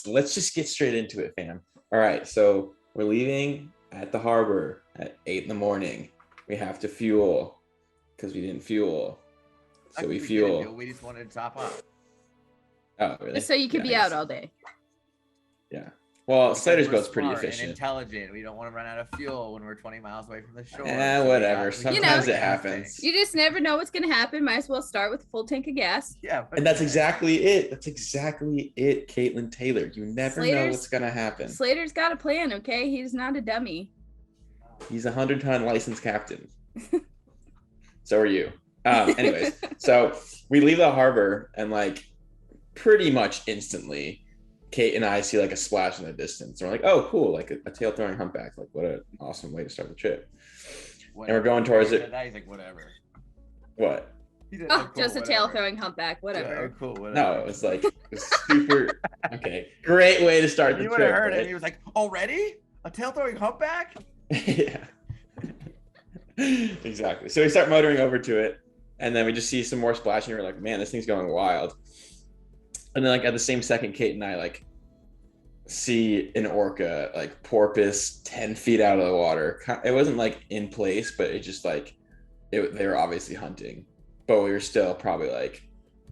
let's just get straight into it, fam. All right, so we're leaving at the harbor at 8 in the morning. We have to fuel because we didn't fuel. So we fuel. We just wanted to top up. Oh, really? Just so you could be out all day. Yeah. Well, Because Slater's we're boat's pretty smart efficient. And intelligent. We don't want to run out of fuel when we're 20 miles away from the shore. Whatever. Sometimes it happens. You just never know what's going to happen. Might as well start with a full tank of gas. Yeah. And that's exactly it. That's exactly it, Caitlin Taylor. You never know what's going to happen. Slater's got a plan, okay? He's not a dummy. He's a 100-ton licensed captain. So are you. Anyways, so we leave the harbor and like pretty much instantly Kate and I see like a splash in the distance. And we're like, oh, cool, like a tail throwing humpback. Like, what an awesome way to start the trip. Whatever. And we're going towards it. He's like, whatever. What? Oh, cool, just a tail throwing humpback, whatever. Yeah, cool, whatever. No, it was like super. Okay, great way to start the trip. You would have heard it. He was like, already? A tail throwing humpback? Yeah. Exactly. So we start motoring over to it, and then we just see some more splashing. We're like, man, this thing's going wild. And then like at the same second, Kate and I like see an orca, like porpoise, 10 feet out of the water. It wasn't like in place, but it just like they were obviously hunting, but we were still probably like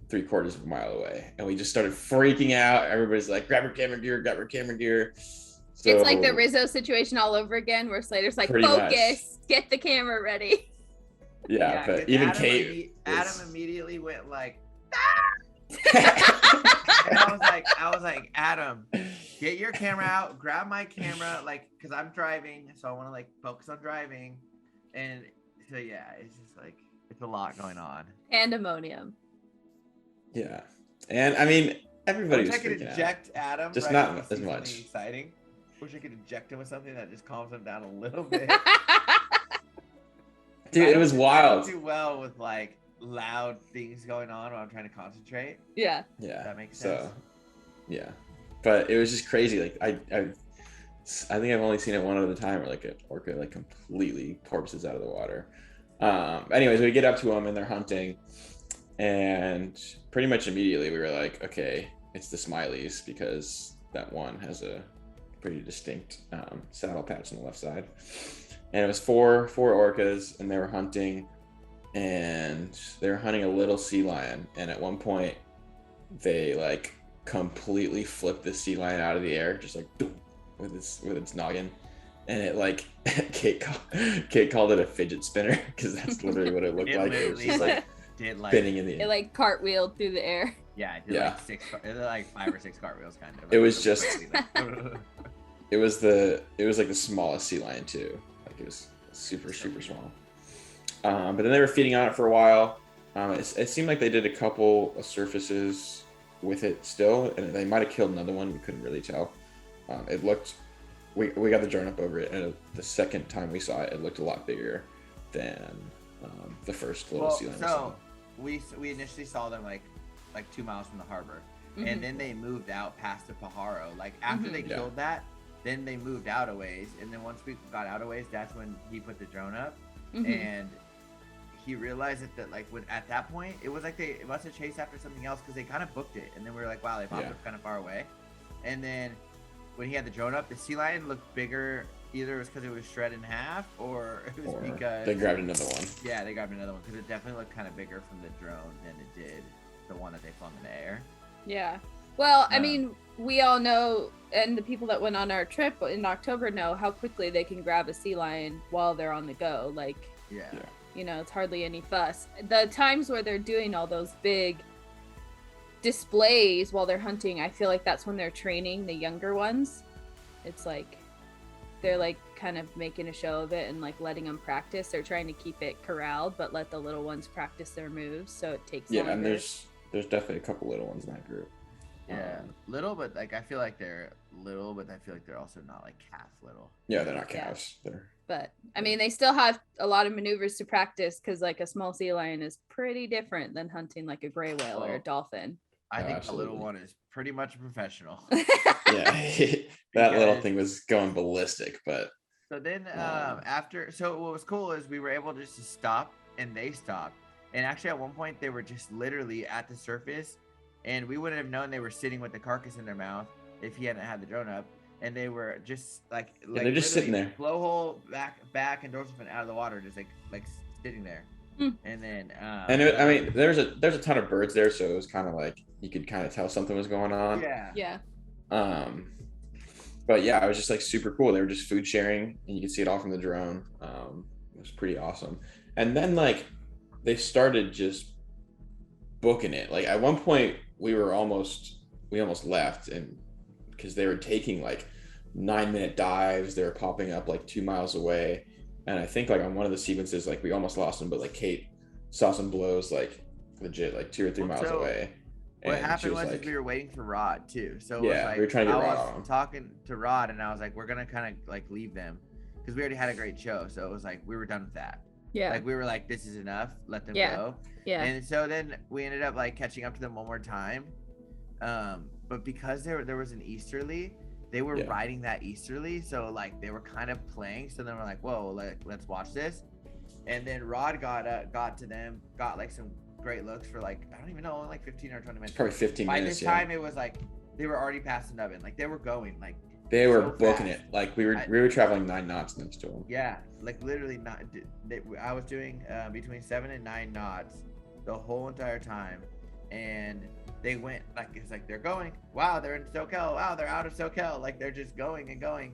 3/4 of a mile away, and we just started freaking out. Everybody's like, grab your camera gear. So, it's like the Rizzo situation all over again, where Slater's like, focus, get the camera ready. Yeah, but even Adam immediately went like, and I was like, Adam, get your camera out, grab my camera, like, cause I'm driving, so I want to like focus on driving, and so yeah, it's just like it's a lot going on. Pandemonium. Yeah, and I mean everybody was I could freaking eject out. Adam, just right, not as much. Exciting. Wish I could eject him with something that just calms him down a little bit. Dude, it was wild. I don't do well with like loud things going on while I'm trying to concentrate. Yeah. Yeah. That makes sense. So, yeah, but it was just crazy. Like I think I've only seen it one other time where like an orca like completely porpoises out of the water. Anyways, we get up to them and they're hunting, and pretty much immediately we were like, okay, it's the Smileys, because that one has a pretty distinct saddle patch on the left side. And it was four orcas, and they were hunting, and they were hunting a little sea lion. And at one point, they like completely flipped the sea lion out of the air, just like boom, with its noggin. And it like Kate called it a fidget spinner, because that's literally what it looked like. It was just like spinning in the air. It like cartwheeled through the air. Yeah, it did like 5 or 6 cartwheels kind of. Like, it was just. It was like the smallest sea lion too. Like it was super small. But then they were feeding on it for a while. It seemed like they did a couple of surfaces with it still, and they might have killed another one. We couldn't really tell. It looked. We got the drone up over it, and the second time we saw it, it looked a lot bigger than the first little sea lion. So we initially saw them like 2 miles from the harbor, and then they moved out past the Pajaro. Like after they killed that. Then they moved out a ways, and then once we got out a ways, that's when he put the drone up, and he realized that like at that point, it was like they must have chased after something else, because they kind of booked it, and then we were like, wow, they popped up kind of far away. And then when he had the drone up, the sea lion looked bigger. Either it was because it was shred in half, or it was because they grabbed another one. Yeah, they grabbed another one, because it definitely looked kind of bigger from the drone than it did the one that they flung in the air. Yeah. Well, I mean, we all know, and the people that went on our trip in October know how quickly they can grab a sea lion while they're on the go. Like, you know, it's hardly any fuss. The times where they're doing all those big displays while they're hunting, I feel like that's when they're training the younger ones. It's like they're like kind of making a show of it and like letting them practice. They're trying to keep it corralled, but let the little ones practice their moves, so it takes longer. And there's definitely a couple little ones in that group. Yeah, little, but like I feel like they're little, but I feel like they're also not like calf little. Yeah, they're not calves. Yeah. But I mean, they still have a lot of maneuvers to practice, because like a small sea lion is pretty different than hunting like a gray whale or a dolphin. I think the little one is pretty much a professional. Yeah, that little thing was going ballistic, but. So then so what was cool is we were able just to stop, and they stopped. And actually at one point they were just literally at the surface, and we wouldn't have known they were sitting with the carcass in their mouth if he hadn't had the drone up. And they were just like they're just sitting there, blowhole back and dorsal fin out of the water, just like sitting there. And then I mean, there's a ton of birds there, so it was kind of like you could kind of tell something was going on. Yeah. But yeah, it was just like super cool. They were just food sharing, and you could see it all from the drone. It was pretty awesome. And then like they started just booking it. Like at one point we almost left, and because they were taking like 9-minute dives, they were popping up like 2 miles away. And I think like on one of the sequences, like we almost lost them, but like Kate saw some blows like legit like 2 or 3 miles away. What happened was we were waiting for Rod too. So yeah, like, we were trying to get Rod on. Talking to Rod, and I was like, we're gonna kind of like leave them because we already had a great show. So it was like we were done with that. Yeah. Like we were like, this is enough. Let them go. Yeah. And so then we ended up like catching up to them one more time. But because there was an easterly, they were riding that easterly, so like they were kind of playing. So then we're like, whoa, let's watch this. And then Rod got to them, got like some great looks for like, I don't even know, like 15 or 20 minutes. Probably 15 minutes. By this time it was like they were already past the nubbin. Like they were going like they were booking it. Like we were traveling 9 knots next to them. Yeah, like literally not. I was doing between 7 and 9 knots the whole entire time, and they went like it's like they're going. Wow, they're in SoCal. Wow, they're out of SoCal. Like they're just going and going.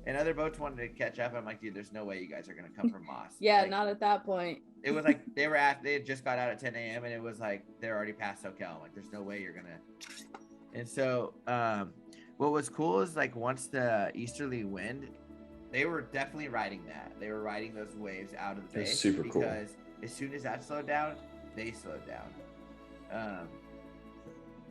And other boats wanted to catch up. I'm like, dude, there's no way you guys are gonna come from Moss. Yeah, like, not at that point. It was like they had just got out at 10 a.m. and it was like they're already past SoCal. I'm like, there's no way you're gonna. And so, what was cool is like once the easterly wind, they were definitely riding that. They were riding those waves out of the bay. Super cool. Because as soon as that slowed down, they slowed down.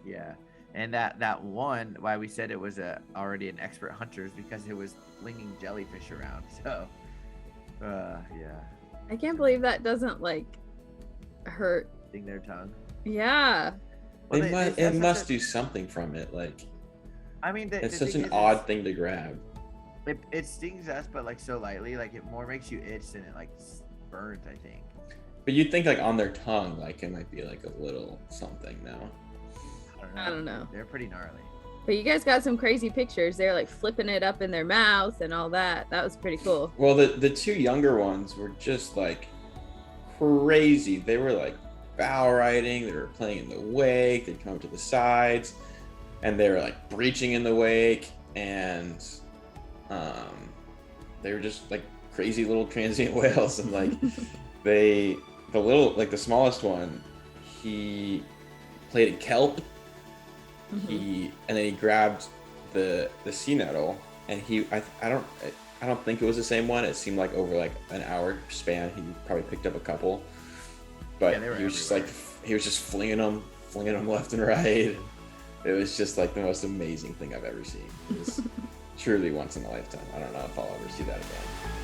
Yeah. And that one, why we said it was already an expert hunter is because it was flinging jellyfish around. So, yeah. I can't believe that doesn't like hurt. Sting their tongue. Yeah. Well, it must do something from it. Like, I mean, it's such an odd thing to grab. It stings us, but like so lightly, like it more makes you itch than it like burns, I think. But you'd think like on their tongue, like it might be like a little something now. I don't know. They're pretty gnarly. But you guys got some crazy pictures. They're like flipping it up in their mouth and all that. That was pretty cool. Well, the 2 younger ones were just like crazy. They were like bow riding. They were playing in the wake. They'd come to the sides, and they were like breaching in the wake, and they were just like crazy little transient whales. And like the smallest one, he played a kelp. And then he grabbed the sea nettle, and I don't think it was the same one. It seemed like over like an hour span he probably picked up a couple, but he was just like flinging them left and right. It was just like the most amazing thing I've ever seen. It was truly once in a lifetime. I don't know if I'll ever see that again.